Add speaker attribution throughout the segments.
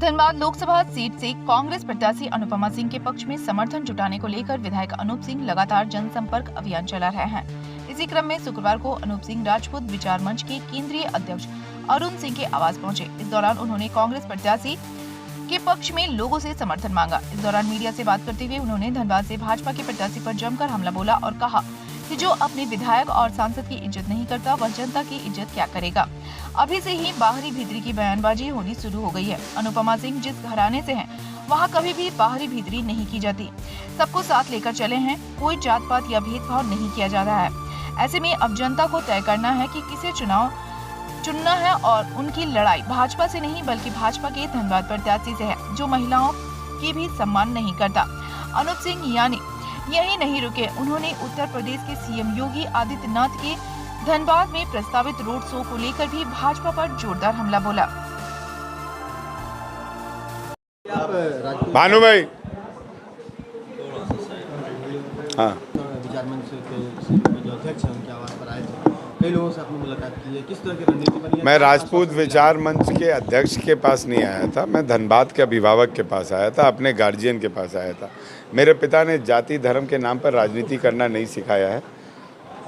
Speaker 1: Dhanbad Lok Sabha seat से कांग्रेस प्रत्याशी अनुपमा सिंह के पक्ष में समर्थन जुटाने को लेकर विधायक अनूप सिंह लगातार जनसंपर्क अभियान चला रहे हैं। इसी क्रम में शुक्रवार को अनूप सिंह राजपूत विचार मंच के केंद्रीय अध्यक्ष अरुण सिंह के आवास पहुंचे। इस दौरान उन्होंने कांग्रेस प्रत्याशी के पक्ष में लोगों से समर्थन मांगा। इस दौरान मीडिया से बात करते हुए उन्होंने धनबाद से भाजपा के प्रत्याशी पर जमकर हमला बोला और कहा कि जो अपने विधायक और सांसद की इज्जत नहीं करता वह जनता की इज्जत क्या करेगा। अभी से ही बाहरी भीतरी की बयानबाजी होनी शुरू हो गई है। अनुपमा सिंह जिस घराने से हैं, वहाँ कभी भी बाहरी भीतरी नहीं की जाती, सबको साथ लेकर चले हैं, कोई जात पात या भेदभाव नहीं किया जा रहा है। ऐसे में अब जनता को तय करना है कि किसे चुनना है और उनकी लड़ाई भाजपा से नहीं बल्कि भाजपा के धनबाद प्रत्याशी से है, जो महिलाओं की भी सम्मान नहीं करता। अनूप सिंह यानी यही नहीं रुके, उन्होंने उत्तर प्रदेश के सीएम योगी आदित्यनाथ के धनबाद में प्रस्तावित रोड शो को लेकर भी भाजपा पर जोरदार हमला बोला।
Speaker 2: भानु भाई, हाँ,
Speaker 3: विचार मंच के जो अध्यक्ष हैं उनके आवास पर आए थे, कई लोगों से आपने मुलाकात की है, किस तरह की रणनीति बनी है?
Speaker 2: मैं राजपूत विचार मंच के अध्यक्ष के पास नहीं आया था, मैं धनबाद के अभिभावक के पास आया था, अपने गार्जियन के पास आया था। मेरे पिता ने जाति धर्म के नाम पर राजनीति करना नहीं सिखाया है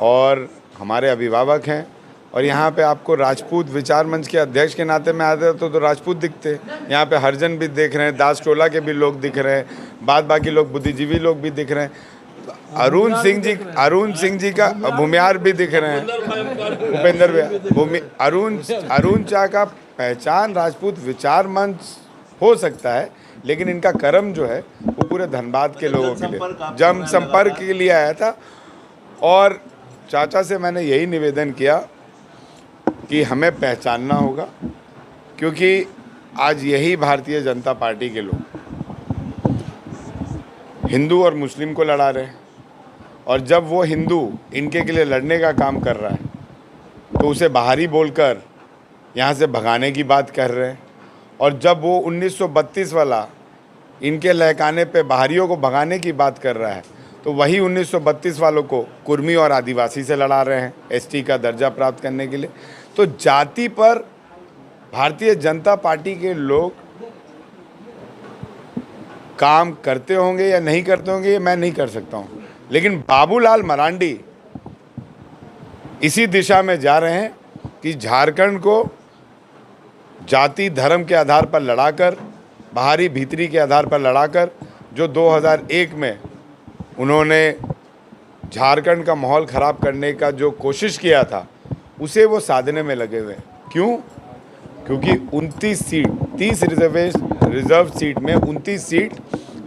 Speaker 2: और हमारे अभिभावक हैं। और यहाँ पे आपको राजपूत विचार मंच के अध्यक्ष के नाते में आते तो राजपूत दिखते। यहाँ पे हरिजन भी दिख रहे हैं, दास टोला के भी लोग दिख रहे हैं, बाद बाकी लोग बुद्धिजीवी लोग भी दिख रहे हैं। अरुण सिंह जी का भूमियार भी दिख रहे हैं, भूपेंद्र अरुण चा का पहचान राजपूत विचार मंच हो सकता है, लेकिन इनका कर्म जो है वो पूरे धनबाद के लोगों के लिए जन संपर्क के लिए आया था। और चाचा से मैंने यही निवेदन किया कि हमें पहचानना होगा, क्योंकि आज यही भारतीय जनता पार्टी के लोग हिंदू और मुस्लिम को लड़ा रहे हैं, और जब वो हिंदू इनके के लिए लड़ने का काम कर रहा है तो उसे बाहरी बोलकर यहाँ से भगाने की बात कर रहे हैं। और जब वो 1932 वाला इनके लहकाने पे बाहरियों को भगाने की बात कर रहा है तो वही 1932 वालों को कुर्मी और आदिवासी से लड़ा रहे हैं एसटी का दर्जा प्राप्त करने के लिए। तो जाति पर भारतीय जनता पार्टी के लोग काम करते होंगे या नहीं करते होंगे ये मैं नहीं कर सकता हूँ, लेकिन बाबूलाल मरांडी इसी दिशा में जा रहे हैं कि झारखंड को जाति धर्म के आधार पर लड़ाकर, बाहरी भीतरी के आधार पर लड़ाकर, जो 2001 में उन्होंने झारखंड का माहौल ख़राब करने का जो कोशिश किया था उसे वो साधने में लगे हुए हैं। क्यों? क्योंकि 29 सीट 30 रिजर्व सीट में 29 सीट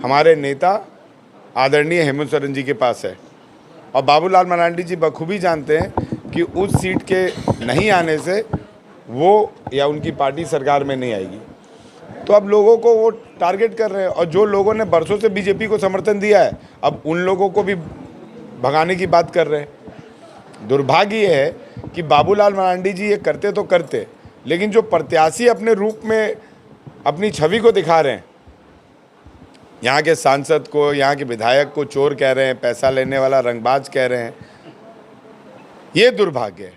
Speaker 2: हमारे नेता आदरणीय हेमंत सोरेन जी के पास है, और बाबूलाल मरांडी जी बखूबी जानते हैं कि उस सीट के नहीं आने से वो या उनकी पार्टी सरकार में नहीं आएगी। तो अब लोगों को वो टारगेट कर रहे हैं, और जो लोगों ने बरसों से बीजेपी को समर्थन दिया है अब उन लोगों को भी भगाने की बात कर रहे हैं। दुर्भाग्य ये है कि बाबूलाल मरांडी जी ये करते तो करते, लेकिन जो प्रत्याशी अपने रूप में अपनी छवि को दिखा रहे हैं, यहाँ के सांसद को, यहाँ के विधायक को चोर कह रहे हैं, पैसा लेने वाला रंगबाज कह रहे हैं, ये दुर्भाग्य है।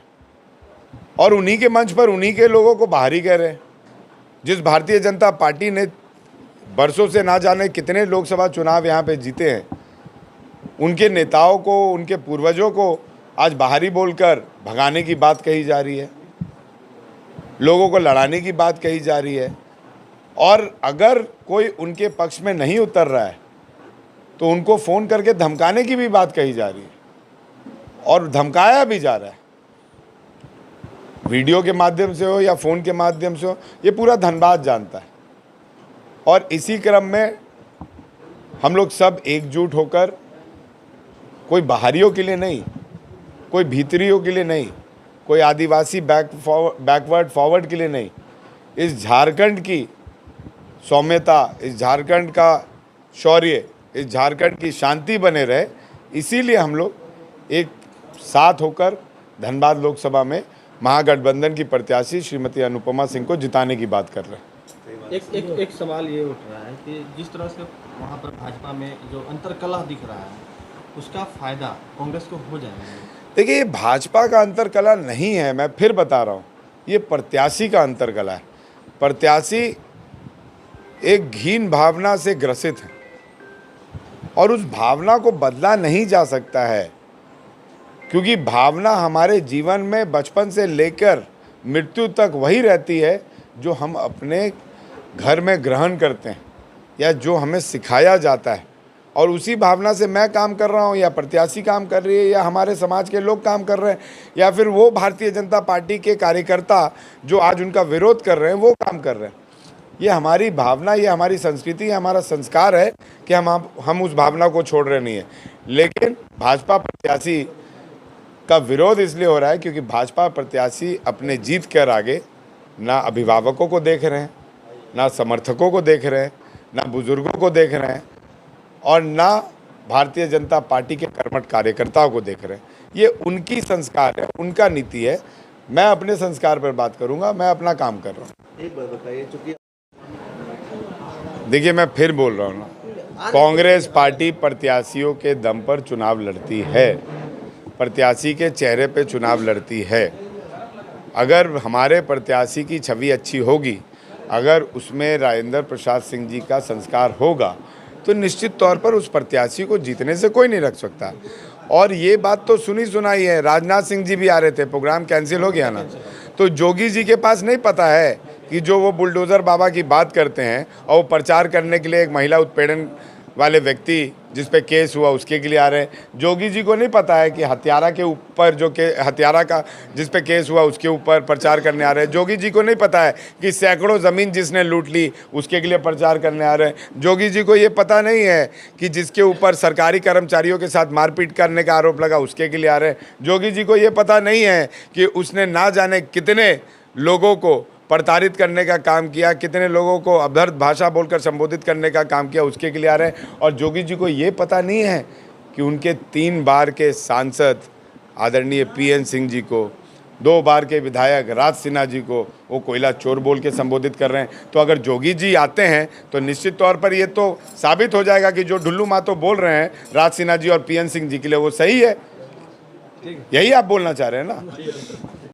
Speaker 2: और उन्हीं के मंच पर उन्हीं के लोगों को बाहरी कह रहे हैं। जिस भारतीय जनता पार्टी ने बरसों से ना जाने कितने लोकसभा चुनाव यहाँ पे जीते हैं, उनके नेताओं को, उनके पूर्वजों को आज बाहरी बोलकर भगाने की बात कही जा रही है, लोगों को लड़ाने की बात कही जा रही है। और अगर कोई उनके पक्ष में नहीं उतर रहा है तो उनको फ़ोन करके धमकाने की भी बात कही जा रही है, और धमकाया भी जा रहा है, वीडियो के माध्यम से हो या फ़ोन के माध्यम से हो, ये पूरा धनबाद जानता है। और इसी क्रम में हम लोग सब एकजुट होकर, कोई बाहरियों के लिए नहीं, कोई भीतरियों के लिए नहीं, कोई आदिवासी बैकवर्ड फॉरवर्ड के लिए नहीं, इस झारखंड की सौम्यता, इस झारखंड का शौर्य, इस झारखंड की शांति बने रहे, इसीलिए हम लोग एक साथ होकर धनबाद लोकसभा में महागठबंधन की प्रत्याशी श्रीमती अनुपमा सिंह को जिताने की बात कर रहे हैं।
Speaker 3: एक सवाल ये उठ रहा है कि जिस तरह से वहाँ पर भाजपा में जो अंतरकलह दिख रहा है उसका फायदा कांग्रेस को हो जाएगा?
Speaker 2: देखिए, ये भाजपा का अंतरकलह नहीं है, मैं फिर बता रहा हूँ, ये प्रत्याशी का अंतरकलह है। प्रत्याशी एक घीन भावना से ग्रसित हैं और उस भावना को बदला नहीं जा सकता है, क्योंकि भावना हमारे जीवन में बचपन से लेकर मृत्यु तक वही रहती है जो हम अपने घर में ग्रहण करते हैं या जो हमें सिखाया जाता है। और उसी भावना से मैं काम कर रहा हूँ या प्रत्याशी काम कर रही है या हमारे समाज के लोग काम कर रहे हैं या फिर वो भारतीय जनता पार्टी के कार्यकर्ता जो आज उनका विरोध कर रहे हैं वो काम कर रहे हैं। ये हमारी भावना, ये हमारी संस्कृति, ये हमारा संस्कार है कि हम उस भावना को छोड़ रहे नहीं है। लेकिन भाजपा प्रत्याशी का विरोध इसलिए हो रहा है क्योंकि भाजपा प्रत्याशी अपने जीत कर आगे ना अभिभावकों को देख रहे हैं, ना समर्थकों को देख रहे हैं, ना बुजुर्गों को देख रहे हैं और ना भारतीय जनता पार्टी के कर्मठ कार्यकर्ताओं को देख रहे हैं। ये उनकी संस्कार है, उनका नीति है। मैं अपने संस्कार पर बात करूंगा, मैं अपना काम कर रहा हूँ।
Speaker 3: एक बात बताइए, चूंकि
Speaker 2: देखिए मैं फिर बोल रहा हूँ ना, कांग्रेस पार्टी प्रत्याशियों के दम पर चुनाव लड़ती है, प्रत्याशी के चेहरे पे चुनाव लड़ती है। अगर हमारे प्रत्याशी की छवि अच्छी होगी, अगर उसमें राजेंद्र प्रसाद सिंह जी का संस्कार होगा तो निश्चित तौर पर उस प्रत्याशी को जीतने से कोई नहीं रख सकता। और ये बात तो सुनी सुनाई है, राजनाथ सिंह जी भी आ रहे थे, प्रोग्राम कैंसिल हो गया ना। तो जोगी जी के पास नहीं पता है कि जो वो बुलडोज़र बाबा की बात करते हैं और वो प्रचार करने के लिए एक महिला उत्पीड़न वाले व्यक्ति जिस पे केस हुआ उसके के लिए आ रहे हैं। जोगी जी को नहीं पता है कि हत्यारा के ऊपर हत्यारा का जिस पे केस हुआ उसके ऊपर प्रचार करने आ रहे हैं। जोगी जी को नहीं पता है कि सैकड़ों ज़मीन जिसने लूट ली उसके लिए प्रचार करने आ रहे हैं। जोगी जी को ये पता नहीं है कि जिसके ऊपर सरकारी कर्मचारियों के साथ मारपीट करने का आरोप लगा उसके लिए आ रहे हैं। जोगी जी को ये पता नहीं है कि उसने ना जाने कितने लोगों को प्रताड़ित करने का काम किया, कितने लोगों को अभद्र भाषा बोलकर संबोधित करने का काम किया, उसके लिए आ रहे हैं। और जोगी जी को ये पता नहीं है कि उनके 3 बार के सांसद आदरणीय PN सिंह जी को, 2 बार के विधायक राज सिन्हा जी को वो कोयला चोर बोल के संबोधित कर रहे हैं। तो अगर जोगी जी आते हैं तो निश्चित तौर पर ये तो साबित हो जाएगा कि जो ढुल्लू मातो बोल रहे हैं राज सिन्हा जी और PN सिंह जी के लिए वो सही है। यही आप बोलना चाह रहे हैं ना।